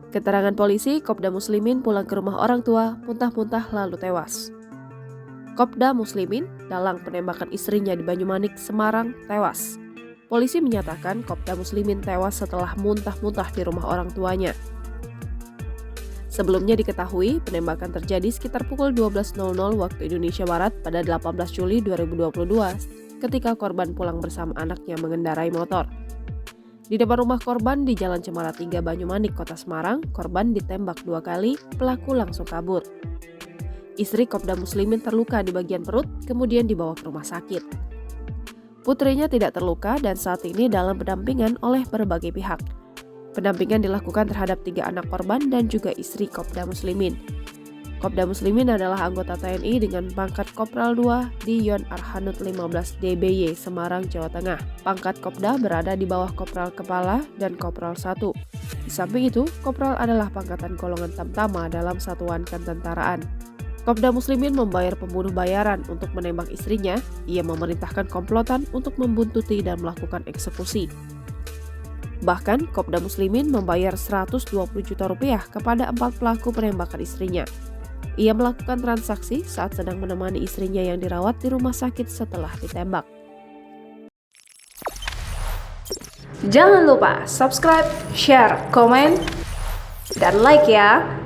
Keterangan polisi, Kopda Muslimin pulang ke rumah orang tua, muntah-muntah lalu tewas. Kopda Muslimin, dalang penembakan istrinya di Banyumanik, Semarang, tewas. Polisi menyatakan Kopda Muslimin tewas setelah muntah-muntah di rumah orang tuanya. Sebelumnya diketahui, penembakan terjadi sekitar pukul 12.00 waktu Indonesia Barat pada 18 Juli 2022 ketika korban pulang bersama anaknya mengendarai motor. Di depan rumah korban di Jalan Cemara 3 Banyumanik, Kota Semarang, korban ditembak 2 kali, pelaku langsung kabur. Istri Kopda Muslimin terluka di bagian perut, kemudian dibawa ke rumah sakit. Putrinya tidak terluka dan saat ini dalam pendampingan oleh berbagai pihak. Pendampingan dilakukan terhadap 3 anak korban dan juga istri Kopda Muslimin. Kopda Muslimin adalah anggota TNI dengan pangkat Kopral 2 di Yon Arhanud 15 DBY, Semarang, Jawa Tengah. Pangkat Kopda berada di bawah Kopral Kepala dan Kopral 1. Di samping itu, Kopral adalah pangkatan golongan tamtama dalam satuan ketentaraan. Kopda Muslimin membayar pembunuh bayaran untuk menembak istrinya. Ia memerintahkan komplotan untuk membuntuti dan melakukan eksekusi. Bahkan, Kopda Muslimin membayar 120 juta rupiah kepada 4 pelaku penembakan istrinya. Ia melakukan transaksi saat sedang menemani istrinya yang dirawat di rumah sakit setelah ditembak. Jangan lupa subscribe, share, komen, dan like ya!